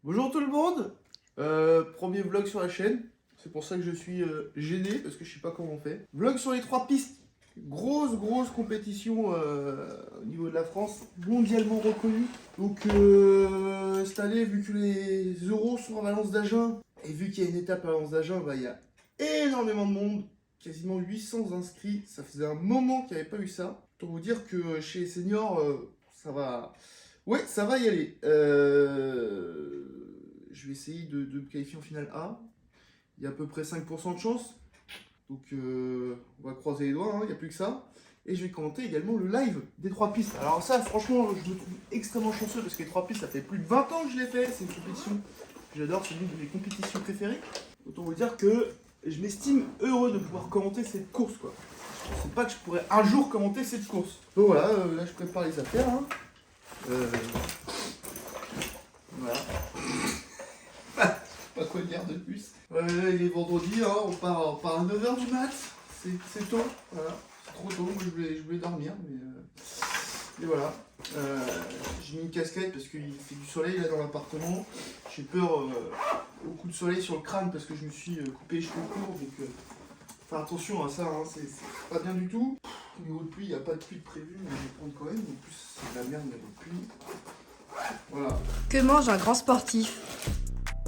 Bonjour tout le monde, premier vlog sur la chaîne, c'est pour ça que je suis gêné parce que je sais pas comment on fait. Vlog sur les 3 pistes, grosse compétition au niveau de la France, mondialement reconnue. Donc cette année, vu que les euros sont à Valence d'Agen, et vu qu'il y a une étape à Valence d'Agen, bah, il y a énormément de monde, quasiment 800 inscrits, ça faisait un moment qu'il n'y avait pas eu ça. Pour vous dire que chez les seniors, ça va... Ouais, ça va y aller. Je vais essayer de me qualifier en finale A. Il y a à peu près 5% de chance. Donc on va croiser les doigts, il n'y a plus que ça. Et je vais commenter également le live des 3 pistes. Alors ça, franchement, je me trouve extrêmement chanceux parce que les 3 pistes, ça fait plus de 20 ans que je l'ai fait. C'est une compétition que j'adore, c'est l'une de mes compétitions préférées. Autant vous dire que je m'estime heureux de pouvoir commenter cette course, quoi. Je ne pensais pas que je pourrais un jour commenter cette course. Donc voilà, là je prépare les affaires. Voilà. Pas quoi dire de plus. Il est vendredi, on part à 9h du mat. C'est tôt, voilà. C'est trop tôt, moi je voulais dormir, mais voilà. J'ai mis une casquette parce qu'il fait du soleil là dans l'appartement. J'ai peur au coup de soleil sur le crâne parce que je me suis coupé les cheveux courts. Donc faire attention à ça, c'est pas bien du tout. Au niveau de pluie, il n'y a pas de pluie de prévu, mais je vais prendre quand même. En plus, c'est de la merde, il y a de pluie. Voilà. Que mange un grand sportif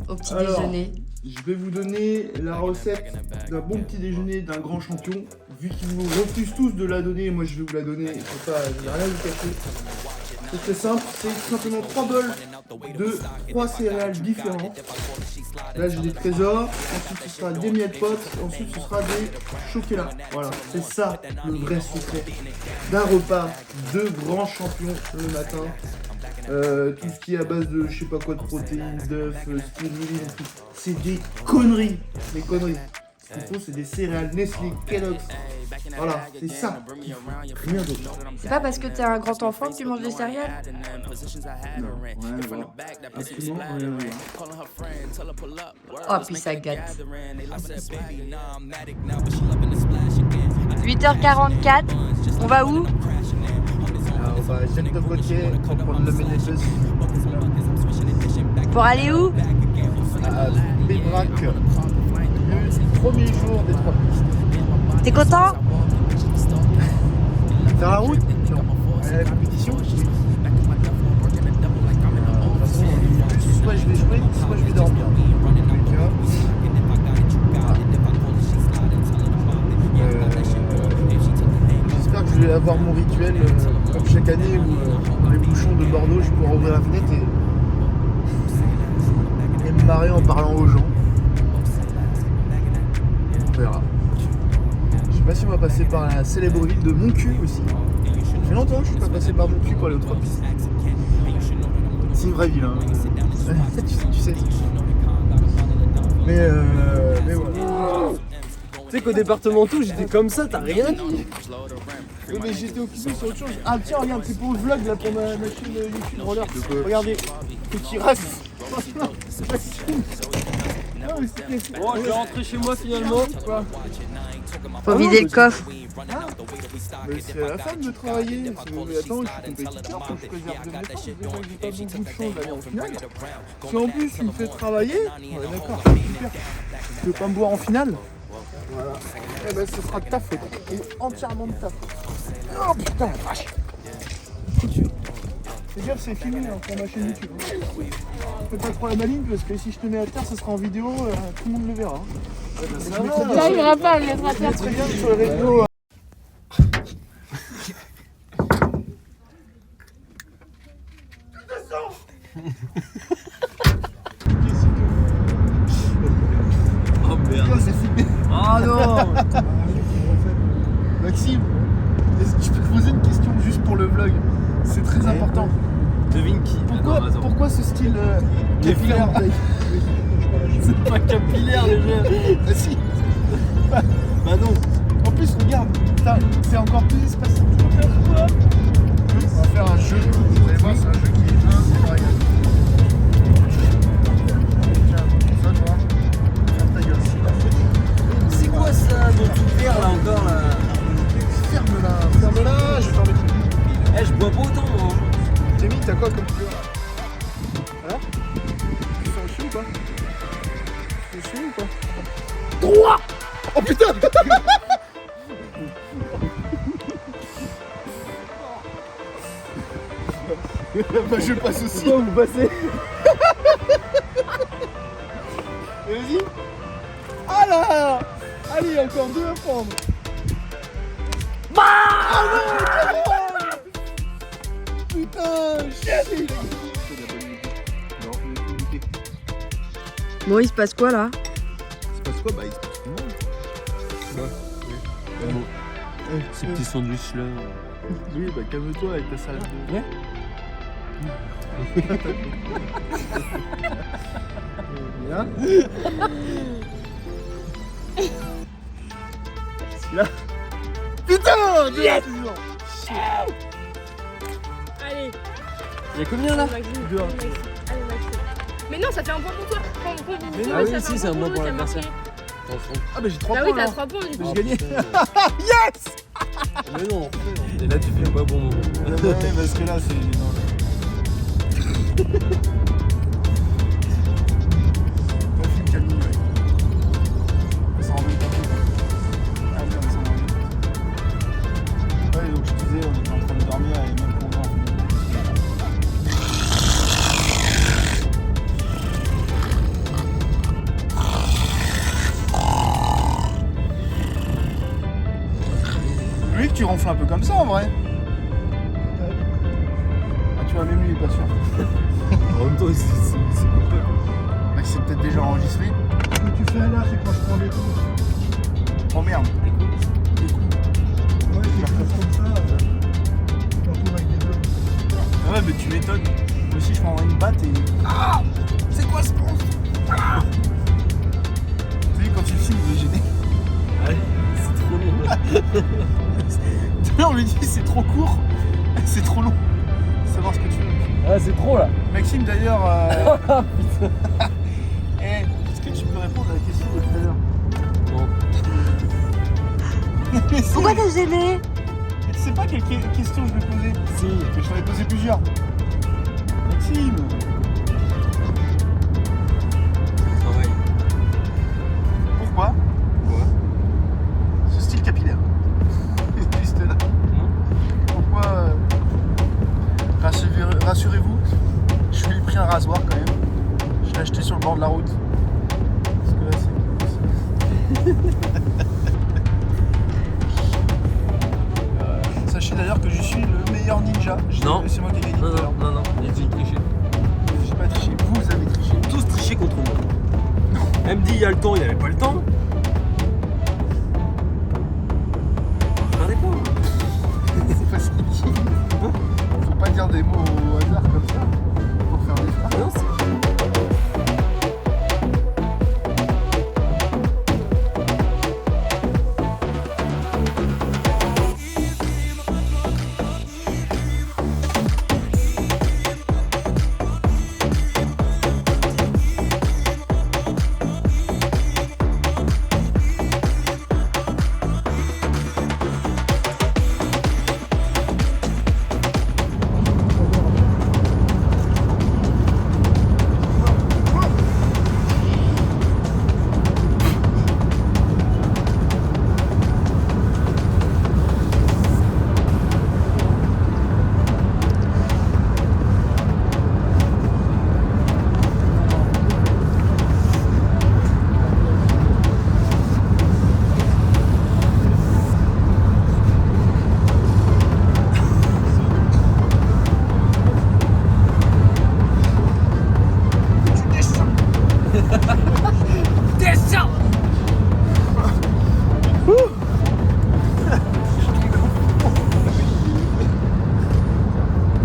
au petit déjeuner? Je vais vous donner la recette d'un bon petit déjeuner d'un grand champion. Vu qu'ils vous refusent tous de la donner, moi je vais vous la donner. Je n'ai rien à vous cacher. C'est très simple, c'est tout simplement 3 bols de 3 céréales différentes. Là j'ai des trésors, ensuite ce sera des miettes potes, ensuite ce sera des chocolats. Voilà, c'est ça le vrai secret d'un repas de grands champions le matin. Tout ce qui est à base de je sais pas quoi de protéines, d'œufs, spiruline, tout. C'est des conneries, des conneries. Ce qu'il faut, c'est des céréales Nestlé, Kellogg's. Voilà, c'est ça. Rien d'autre. C'est pas parce que t'es un grand enfant que tu manges des céréales? Non, rien à voir. Absolument rien à voir. Oh, puis ça gâte. 8h44, on va où? Alors, on va à Jacques de Poitiers pour prendre le Ménégeuse. Pour aller où? À Bébrac, le premier jour des 3 pistes. T'es content? Faire la route? Non. À la compétition? Oui. De toute façon, soit je vais jouer, soit je vais dormir. J'espère que je vais avoir mon rituel comme chaque année où dans les bouchons de Bordeaux, je pourrai ouvrir la fenêtre et me marrer en parlant aux gens. On verra. Je sais pas si on va passer par la célèbre ville de Montcuq aussi. Ça fait longtemps que je suis pas passé par Montcuq pour aller aux 3 pistes. C'est une vraie ville, hein. tu sais. Mais voilà. Tu sais qu'au départemental, j'étais comme ça, t'as rien dit. Oui, mais j'étais occupé sur autre chose. Ah tiens, regarde, c'est pour le vlog là, pour ma chaîne YouTube Roller. Regardez, petit race. C'est pas si cool. Non, mais c'était... Bon, je vais rentrer chez moi finalement. Quoi? Faut vider le coffre. Ah, mais c'est à la fin de travailler. Mais attends, je suis compétiteur, faut que je préserve de mes forces. Déjà que j'ai pas beaucoup de chance d'aller en finale. Si en plus il me fait travailler, ouais, d'accord, super. Tu veux pas me voir en finale? Voilà. Eh ben ce sera de ta faute. Et entièrement de ta faute. Oh putain la vache. Fais gaffe, c'est filmé pour ma chaîne YouTube. Fais pas trop la maligne parce que si je te mets à terre, ça sera en vidéo, tout le monde le verra. Là, il ira pas, il mettra Je très bien sur les réseaux. Oh merde. C'est filmé. Ah non. Maxime, est-ce que je peux te poser une question juste pour le vlog? C'est très important. Devine qui? Pourquoi ce style capillaire? C'est pas capillaire déjà. Ah si. Bah non. En plus, regarde, c'est encore plus espacé. On va faire un jeu. Vous allez voir, c'est un jeu qui est incroyable. Tiens, ça, toi. Ferme ta gueule. C'est quoi ça, mon truc vert là encore là? Ferme-la, je vais fermer. Eh, je bois pas autant moi. Jamie, t'as quoi comme couleur là? Hein? 3. Oh putain. Bah je passe aussi. Pourquoi vous passez? Vas-y. Ah là. Allez, encore 2 à prendre. Ah non. Putain, shit. Non, on est tout niqué. Bon, il se passe quoi là? Il se passe quoi? Bah il se passe comment? Ces petits sandwichs là. Oui, bah calme-toi avec ta salade de... Ouais. Là. Là. Putain! Yes! Allez, Il y a combien là? Maxime. Deux. Allez, Maxime. Mais non, ça fait un point pour toi. Mais non, ça oui, fait si, un c'est un point pour toi, t'as l'adversaire. marqué. Ah bah j'ai 3 Bah points oui, t'as là. 3 points du coup. J'ai gagné. Yes! Mais non, et là tu fais pas bon moment. Ouais, parce que là c'est... Non. La fille qui a mis, ouais. On s'en rend même pas compte. Ah merde, on s'en rend compte. Ouais, donc je disais, on était en train de dormir et même pour moi. Lui que tu ronfles un peu comme ça en vrai. Ah tu vois, même lui il est pas sûr. En même temps, c'est coupé. Mec, c'est peut-être déjà enregistré. Ce que tu fais là, c'est quand je prends les coups. Oh merde. Ouais, c'est comme ça. Tu t'entoures avec des blocs. Ah ouais, mais tu m'étonnes. Moi aussi, je prendrais une batte et. Ah! C'est quoi ce monstre? Ah! Tu sais, quand il filme, il est gêné. Ouais, c'est trop long là. Tout à l'heure, on lui dit c'est trop court, c'est trop long. Savoir ce que tu veux. Ah, c'est trop là. Maxime, d'ailleurs. Eh, est-ce que tu peux répondre à la question de tout à l'heure? Non. Mais si, Pourquoi t'es gêné? mais tu sais pas quelle question je vais poser? Si. Mais je t'en ai posé plusieurs. Maxime! Travail. Pourquoi? Quoi? Ce style capillaire. Juste là. Pourquoi rassurez-vous, je lui ai pris un rasoir quand même. Je l'ai acheté sur le bord de la route. Parce que là c'est. Sachez d'ailleurs que je suis le meilleur ninja. Non. C'est moi qui ai gagné. Non, tout à l'heure. non, non, non, il a triché. J'ai pas triché, vous avez triché. Tous triché contre moi. Elle me dit il y a le temps, il avait pas le temps. Regardez pas. C'est facile. Faut pas dire des mots au hasard comme ça pour faire des phrases. Non, c'est...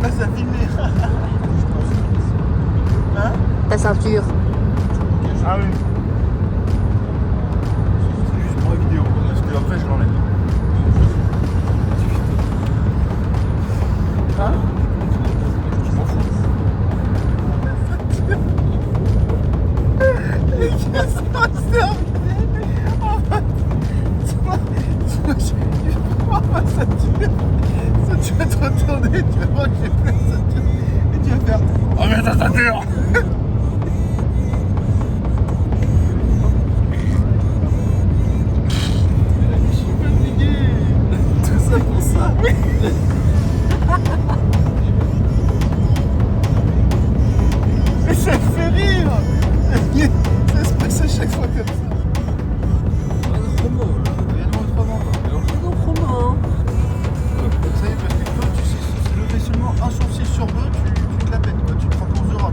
Ah, ça a filmé. Hein? Ta ceinture. Ah oui. C'est juste pour la vidéo, parce que après je l'enlève. Hein? Je m'en fous. Les gars, c'est terminé. En fait, tu vas voir ma ceinture. Ça, tu vas te retourner, tu vas voir que j'ai plus la ceinture. Et tu vas faire. Oh, mais ta ceinture! sur 2, tu te la pètes, quoi. Tu te prends course de rap.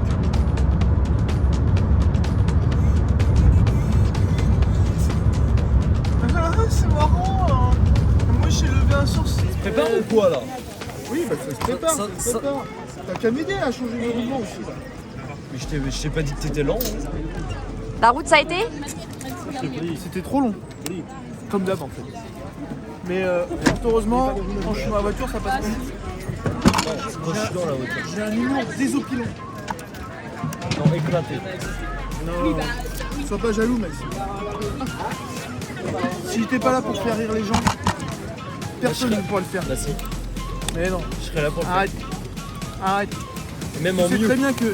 Ah, c'est marrant, hein. Moi j'ai levé un sourcil. Prépare ou quoi là? Oui, bah ça se prépare, Ça- ça se prépare. T'as qu'à m'aider à changer le mouvement aussi, là. Mais je t'ai pas dit que t'étais lent. Hein. La route, ça a été? C'était trop long. Comme d'hab en fait. Mais heureusement, quand je suis dans la voiture, ça passe vite. Moi je suis dans la voiture. J'ai un humour désopilant. Non, éclaté. Non, sois pas jaloux, Maxime. Si j'étais pas là pour faire rire les gens, personne ne pourrait le faire. Bah si, Mais non, je serais là pour le faire. arrête. Arrête. Et même Tu en sais mieux. très bien que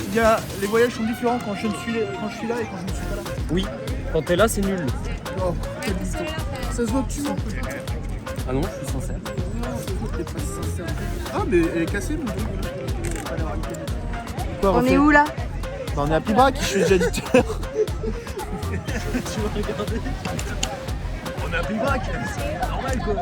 les voyages sont différents quand je suis là et quand je ne suis pas là. Oui, quand t'es là, c'est nul. Oh, quel mytho. Ça se voit que tu mens. Ah non, je suis sincère. Ah, mais elle est cassée, mon truc. Quoi, On refais est où là? Bah, on est à Pibrac, je suis déjà dit tout à l'heure. Tu vas regarder. On est à Pibrac, c'est normal quoi.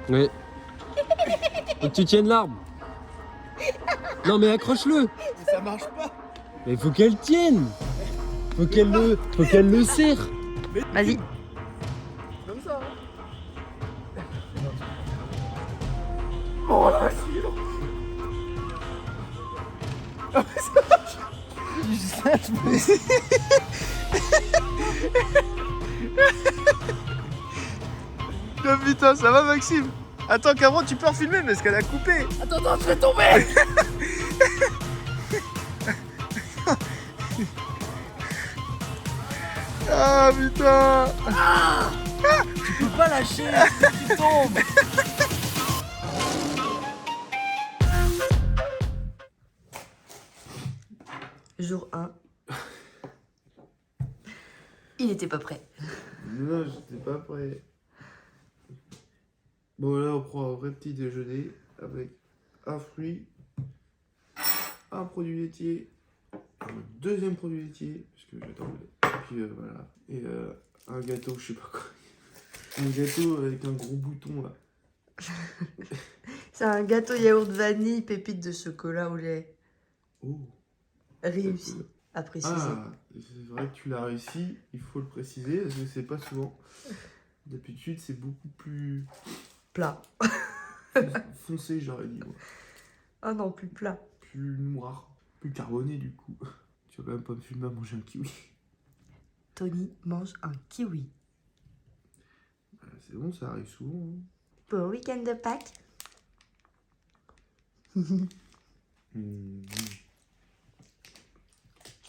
Oui. Faut que tu tiennes l'arbre. Non mais accroche-le. Ça marche pas. Mais faut qu'elle tienne. Faut qu'elle le serre. Vas-y. Comme ça. Oh putain, ça va Maxime? Attends, Cameron, tu peux refilmer parce qu'elle a coupé. Attends, je vais tomber. Ah putain. Tu peux pas lâcher, tu tombes. Jour 1. Il était pas prêt. Non, j'étais pas prêt. Bon, là, on prend un vrai petit déjeuner avec un fruit, un produit laitier, un deuxième produit laitier, parce que j'attends le lait. Et puis voilà. Et un gâteau, je sais pas quoi. Un gâteau avec un gros bouton là. C'est un gâteau yaourt vanille, pépite de chocolat au lait. Oh. Réussi, à préciser. Ah, c'est vrai que tu l'as réussi, il faut le préciser, parce que c'est pas souvent. D'habitude, c'est beaucoup plus Plat. foncé, j'aurais dit. Moi. Ah non, plus plat. Plus noir, plus carboné du coup. Tu vas quand même pas me filmer à manger un kiwi. Tony mange un kiwi. C'est bon, ça arrive souvent. Hein. Pour le week-end de Pâques.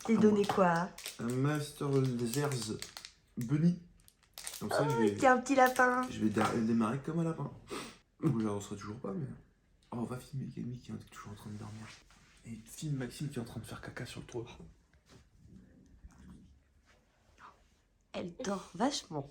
T'es donné quoi? Un Master Zers Bunny. Comme ça, T'es un petit lapin. je vais démarrer comme un lapin. Bon, j'avancerai toujours pas, mais. Oh, on va filmer Camille qui est toujours en train de dormir. Et filme Maxime qui est en train de faire caca sur le toit. Elle dort vachement.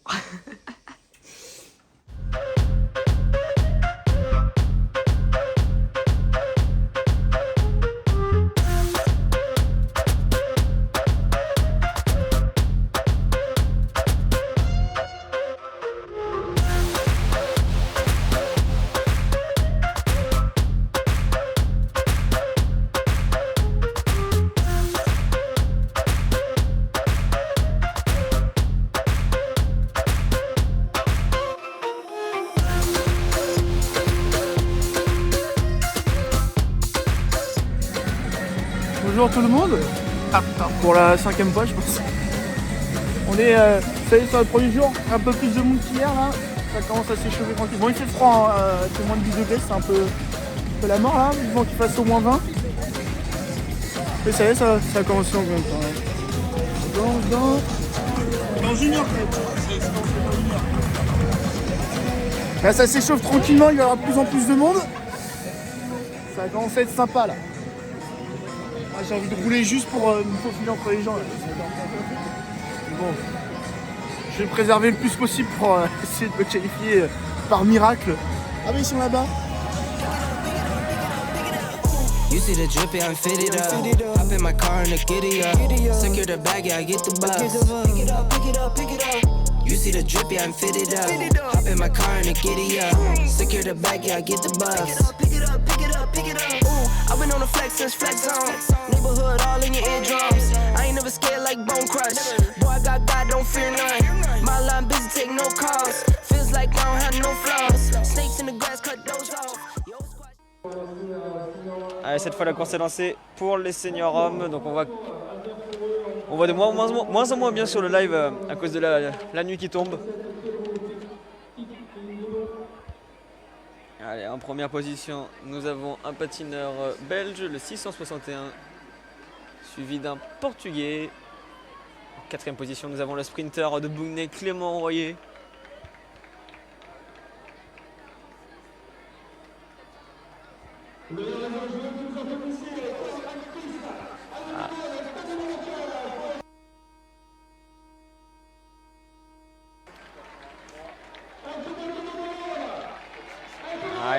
Bonjour tout le monde. Ah putain, pour la 5e fois je pense. On est, ça y est, sur le premier jour, un peu plus de monde qu'hier là. Ça commence à s'échauffer tranquillement. Il fait froid, hein, c'est moins de 10 degrés, c'est un peu la mort là. Il faut qu'il fasse au moins 20. Mais ça y est, ça a commencé en même temps. Dans Junior là, ça s'échauffe tranquillement, il y aura de plus en plus de monde. Ça commence à être sympa là. Ah, j'ai envie de rouler juste pour me faufiler entre les gens là. Bon, je vais me préserver le plus possible pour essayer de me qualifier par miracle. Ah mais ils sont là-bas. You see the drippy, I'm fitted up. Hop in my car and the giddy up. Secure the bag, yeah, I get the bus. Pick it up, pick it up, pick it up. You see the drippy, I'm fitted up. Hop in my car and the giddy up. Secure the bag, yeah, I get the bus. Pick it up, pick it up, pick it up. Ooh, I've been on the flex since flex zone. Neighborhood all in your eardrums. I ain't never scared like Bone Crush. Boy, I got God, don't fear none. My line busy, take no calls. Feels like I don't have no flaws. Snakes in the grass, cut those off. Allez, cette fois la course est lancée pour les seniors hommes, donc on voit de moins en moins bien sur le live à cause de la nuit qui tombe. Allez, en première position, nous avons un patineur belge, le 661, suivi d'un portugais. En quatrième position, nous avons le sprinter de Bougnay, Clément Royer.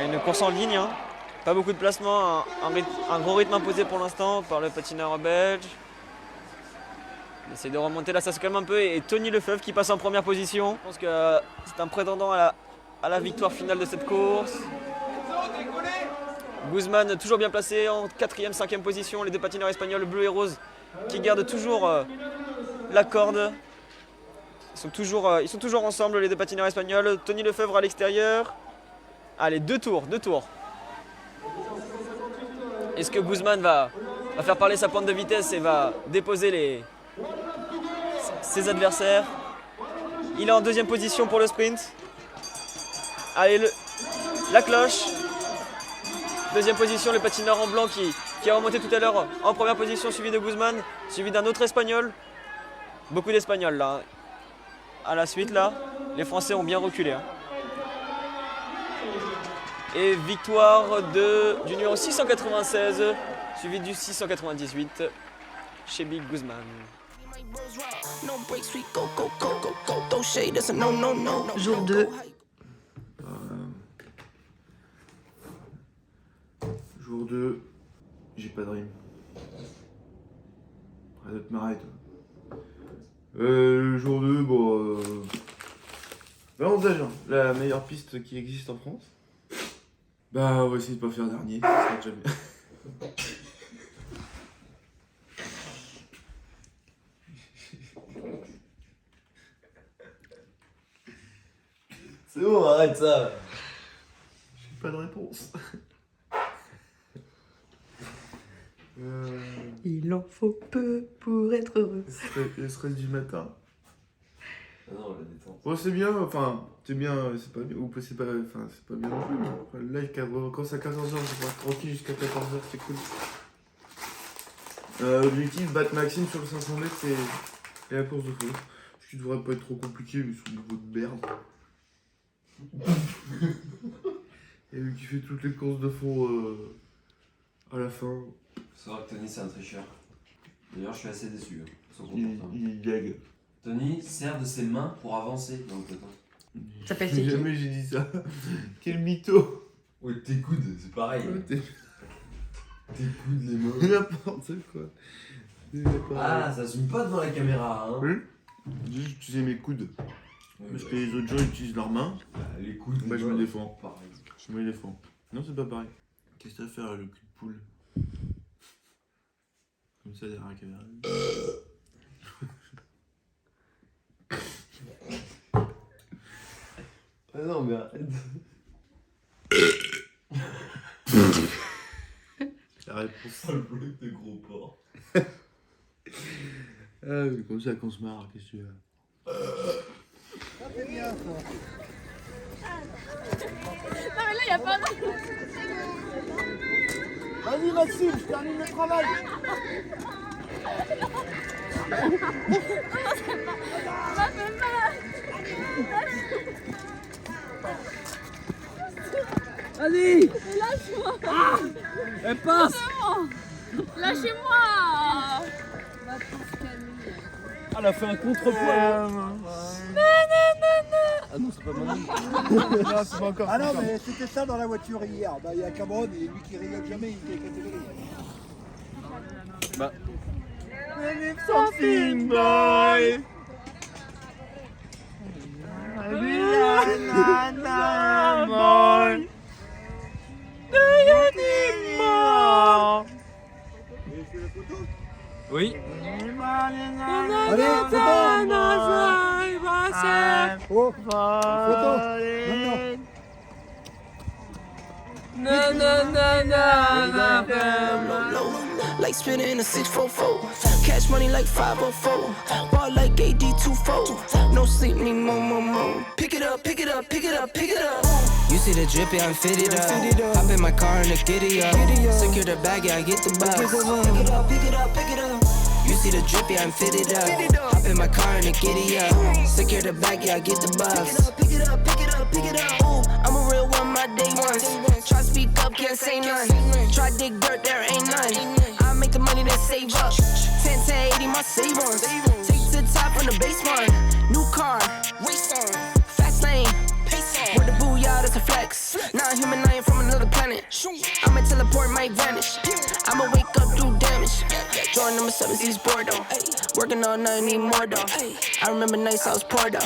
Une course en ligne, hein. Pas beaucoup de placements, un gros rythme imposé pour l'instant par le patineur belge. Il essaie de remonter, là ça se calme un peu, et Tony Lefebvre qui passe en première position. Je pense que c'est un prétendant à la victoire finale de cette course. Guzman toujours bien placé en 4e, 5e position. Les deux patineurs espagnols bleu et rose qui gardent toujours la corde. Ils sont toujours ensemble, les deux patineurs espagnols. Tony Lefebvre à l'extérieur. Allez, deux tours. Est-ce que Guzman va faire parler sa pointe de vitesse et va déposer ses adversaires? Il est en 2e position pour le sprint. Allez, la cloche. 2e position, le patineur en blanc qui a remonté tout à l'heure en première position, suivi de Guzman, suivi d'un autre espagnol. Beaucoup d'espagnols là. À la suite là, les Français ont bien reculé. Hein. Et victoire du numéro 696, suivi du 698, chez Big Guzman. Jour 2. Jour 2, j'ai pas de rime. Arrête de m'arrêter. Jour 2, bon... Valence d'Agen, la meilleure piste qui existe en France. Bah, on va essayer de pas faire dernier, ça sera déjà bien. C'est bon, arrête ça. J'ai pas de réponse. Il en faut peu pour être heureux. Le stress du matin. Ah non, la détente. Bon, c'est bien, enfin, c'est bien, c'est pas bien, ou c'est pas bien non plus, mais enfin, le live quand c'est à 14h, je pourrais être tranquille jusqu'à 14h, c'est cool. L'objectif, battre Maxime sur le 500 mètres et la course de fond. Ce qui devrait pas être trop compliqué, vu son niveau de merde. Et lui qui fait toutes les courses de fond à la fin. C'est vrai que Tony c'est un tricheur. D'ailleurs je suis assez déçu de son comportement. Il gague. Tony sert de ses mains pour avancer dans le peloton. Ça fait c'est Jamais j'ai dit ça. Quel mytho. Ouais, tes coudes, c'est pareil. T'es Tes coudes, les mains. n'importe quoi. Ah, ça zoome pas devant la caméra, hein. Oui. J'ai utilisé mes coudes. Parce que les autres gens utilisent leurs mains. Bah, les coudes, Moi je me défends. Pareil. Je me défends. Non, c'est pas pareil. Qu'est-ce que t'as à faire le cul de poule? Comme ça derrière la caméra. Ah non, mais arrête. La réponse. Oh, le bloc de gros porc. Ah oui, comme ça qu'on se marre, qu'est-ce que tu veux? Non mais là y a pas d'eau. Vas-y Maxime, je termine le travail. Ça fait mal. Vas-y. Lâche-moi. Elle passe. Lâchez-moi. Ah, elle a fait un contrepoids. Ah non, c'est pas Manon. Non, c'est pas encore. Ah non, mais c'était ça dans la voiture hier. Bah, il y a Cameron et lui qui rigole jamais, il est catégorie. Bah, Something boy. Boy. Do you need more? oui. Allez, c'est bon. Oh, photo. Like spinning a 644. Cash money like 504. Ball like AD24. No sleep, need more. Pick it up, pick it up, pick it up, pick it up. You see the drippy, I'm fitted up. Hop in my car and the giddy up. Secure the bag, yeah, I get the bus. Pick it up, pick it up, pick it up. You see the drippy, I'm fitted up. Hop in my car and the giddy up. Secure the bag, yeah, I get the bus. Pick it up, pick it up, pick it up. Ooh, I'm a real one, my day ones. Try to speak up, can't say none. Try to dig dirt, there ain't none. I make the money that save up. 10 to 80, my save ones. Take to the top from the baseline. New car, race on. Fast lane, pace on. With the booyah, that's a flex. Not human, I ain't from another planet. I'ma teleport, might vanish. I'ma wake up, do damage. Jordan number 7, he's bored though. Working all night, need more though. I remember nights I was poor though.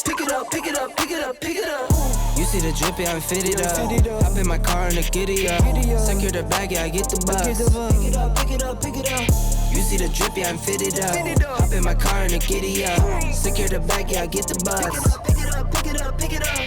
Pick it up, pick it up, pick it up, pick it up. You see the drippy, I'm fitted up. Hop in my car and the giddy up. Secure the bag, yeah, I get the bus. Pick it up, pick it up, pick it up. You see the drippy, I'm fitted up. Hop in my car and the giddy up. Secure the bag, yeah, I get the bus. Pick it up, pick it up, pick it up.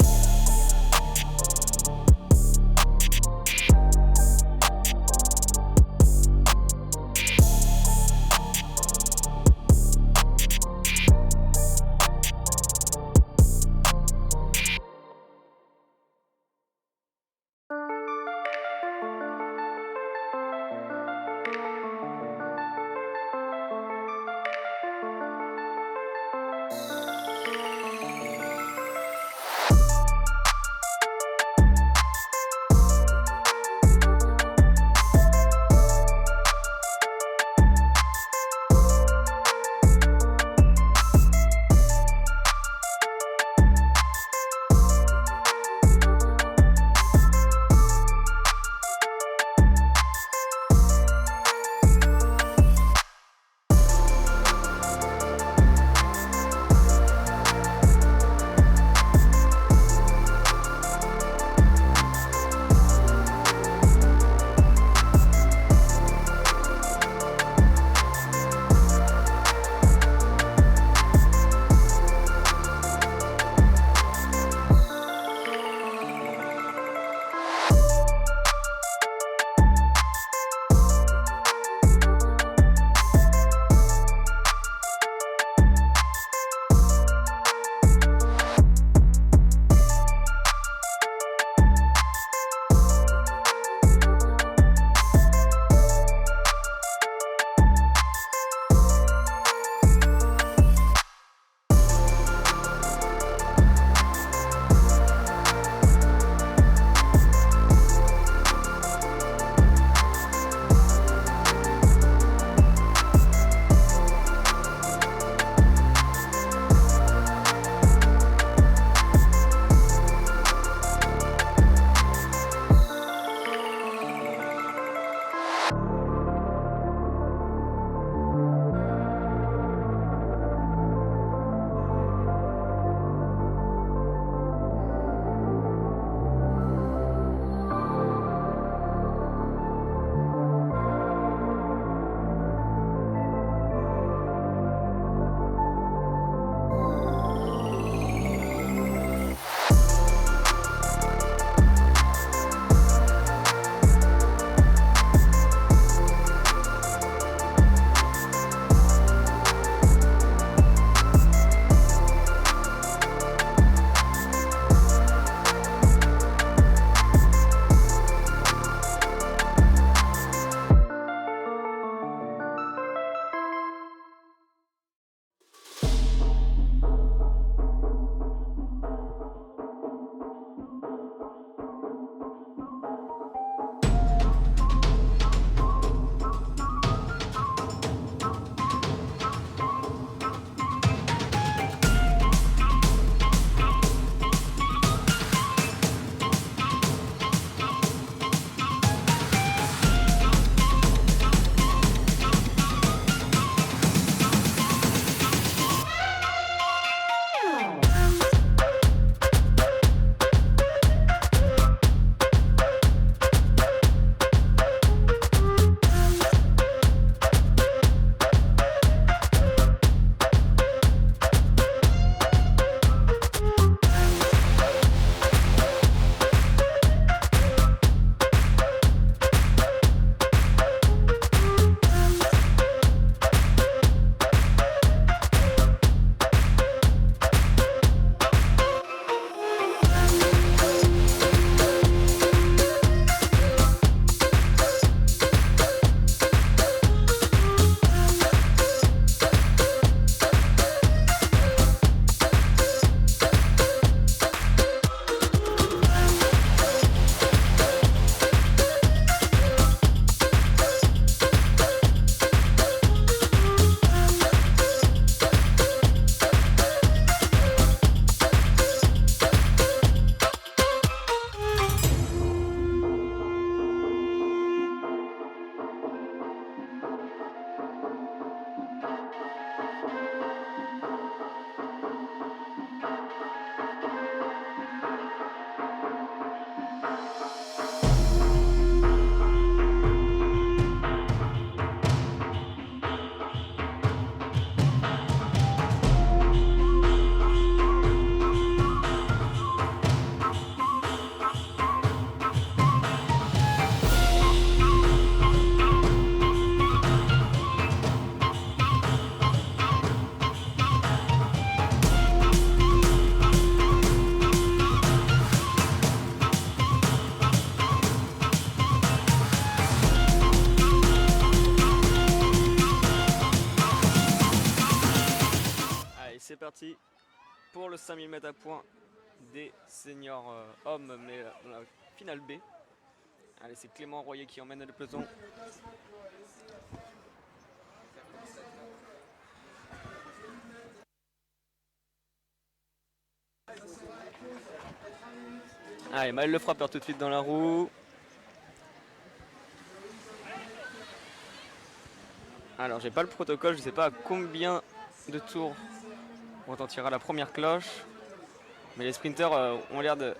pour le 5000 mètres à points des seniors hommes, mais dans la finale B. Allez, c'est Clément Royer qui emmène le peloton. Allez, Maël le frappeur tout de suite dans la roue. Alors, j'ai pas le protocole, je sais pas à combien de tours on retentira la première cloche. Mais les sprinters ont l'air de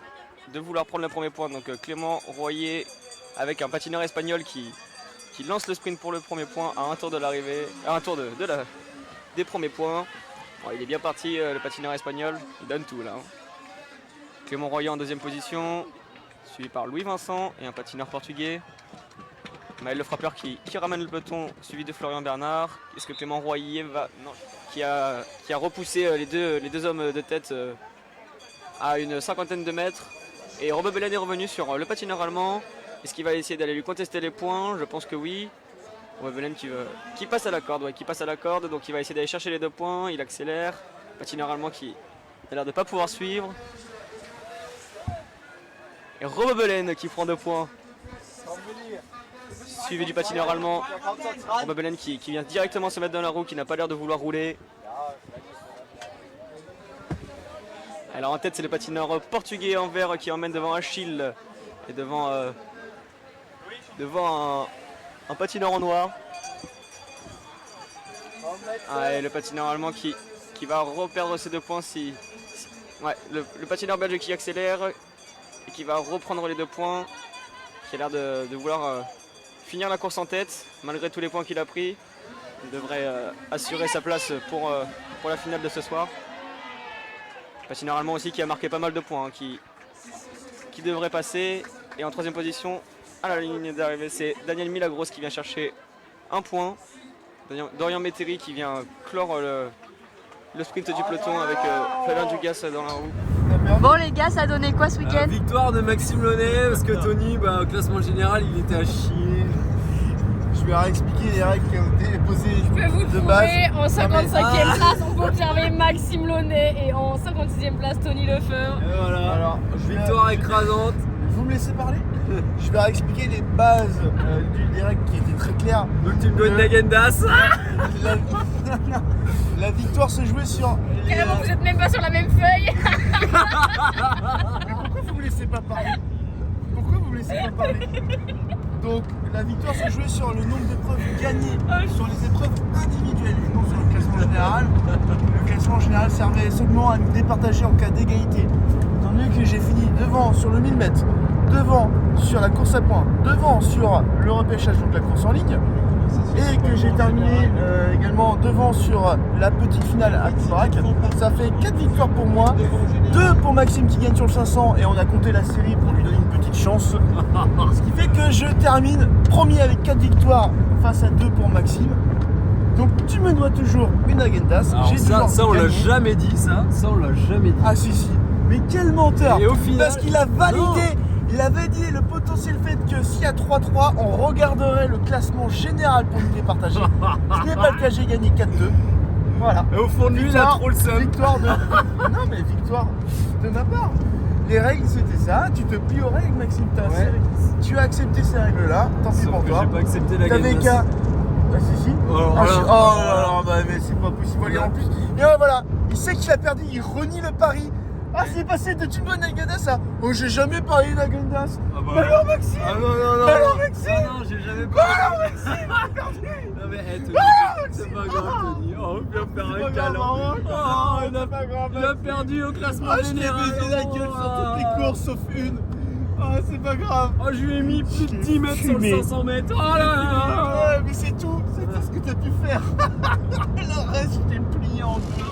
vouloir prendre le premier point. Donc Clément Royer avec un patineur espagnol qui lance le sprint pour le premier point à un tour de l'arrivée, à un tour des premiers points. Bon, il est bien parti le patineur espagnol, il donne tout là. Clément Royer en deuxième position, suivi par Louis Vincent et un patineur portugais. Maël le frappeur qui ramène le peloton, suivi de Florian Bernard. Est-ce que Clément Royer qui a repoussé les deux hommes de tête à une cinquantaine de mètres. Et Robbe Belen est revenu sur le patineur allemand. Est-ce qu'il va essayer d'aller lui contester les points? Je pense que oui. Robbe Belen qui passe à la corde, ouais, qui passe à la corde, donc il va essayer d'aller chercher les 2 points. Il accélère. Patineur allemand qui a l'air de ne pas pouvoir suivre. Et Robbe Belen qui prend 2 points. Suivi du patineur allemand. Robbe Belen qui vient directement se mettre dans la roue, qui n'a pas l'air de vouloir rouler. Alors en tête, c'est le patineur portugais en vert qui emmène devant Achille et devant un patineur en noir. Ah, et le patineur allemand qui va reperdre ses 2 points ouais, le patineur belge qui accélère et qui va reprendre les 2 points, qui a l'air de vouloir finir la course en tête malgré tous les points qu'il a pris. Il devrait assurer sa place pour la finale de ce soir. Patineur allemand aussi qui a marqué pas mal de points, qui devrait passer. Et en 3e position, à la ligne d'arrivée, c'est Daniel Milagros qui vient chercher 1 point. Dorian Métairie qui vient clore le sprint du peloton avec Flavien Dugas dans la roue. Bon les gars, ça a donné quoi ce week-end? Victoire de Maxime Launay, parce que Tony, au classement général, il était à chier. Je vais réexpliquer les règles qui ont été posées Je peux vous de base. trouver en 55e place, on peut observer Maxime Launay et en 56e place Tony Lefeur. Et voilà, Alors, victoire écrasante. Vous me laissez parler? Je vais réexpliquer les bases des règles qui étaient très claires. Donc tu me donnes d'Agendas. La victoire se jouait sur... Carrément, vous êtes même pas sur la même feuille. Pourquoi vous me laissez pas parler? Pourquoi vous me laissez pas parler? Donc la victoire se jouait sur le nombre d'épreuves gagnées, sur les épreuves individuelles, et non sur le classement général. Le classement général servait seulement à nous départager en cas d'égalité. Tant mieux que j'ai fini devant sur le 1000 mètres, devant sur la course à points, devant sur le repêchage, donc la course en ligne, et que j'ai terminé également devant sur la petite finale à Coubarac. Ça fait 4 victoires pour moi, 2 pour Maxime qui gagne sur le 500 et on a compté la série pour lui donner une petite chance. Ce qui fait que je termine premier avec 4 victoires face à 2 pour Maxime. Donc tu me dois toujours une Agendas. Alors ça on l'a jamais dit, ça on l'a jamais dit. Ah si, mais quel menteur! Et au final, parce qu'il a validé. Il avait dit le potentiel fait que si à 3-3, on regarderait le classement général pour nous départager. Ce n'est pas le cas, j'ai gagné 4-2. Voilà. Et au fond de lui, il a trop le seum. Victoire de... Non mais victoire de ma part. Les règles c'était ça, tu te plies aux règles Maxime, tu as accepté ces règles-là, tant pis pour toi. J'ai pas accepté la T'avais Agendas. qu'à... Ah si si. Oh Ah, là là, bah, mais c'est pas possible. En plus, et voilà, il sait qu'il a perdu, il renie le pari. Ah, c'est passé de une bonne Agendas à oh, j'ai jamais parlé d'Agendas. Ah bah, Alors Maxime. Ah non. Alors Maxime. Ah non, j'ai jamais parlé. Alors Maxime, il a perdu. Non mais Tony, c'est pas grave Tony. Oh, viens faire un pas câlin. grave, Oh, c'est pas grave, il a Maxime. perdu au classement Ah, je t'ai général. baisé la gueule sur toutes les courses sauf une. Ah, c'est pas grave. Oh, je lui ai mis plus de 10 mètres sur le Fumé. 500 mètres. Oh là là. Ouais, mais c'est tout ce que t'as pu faire. Le reste, je t'ai plié en deux.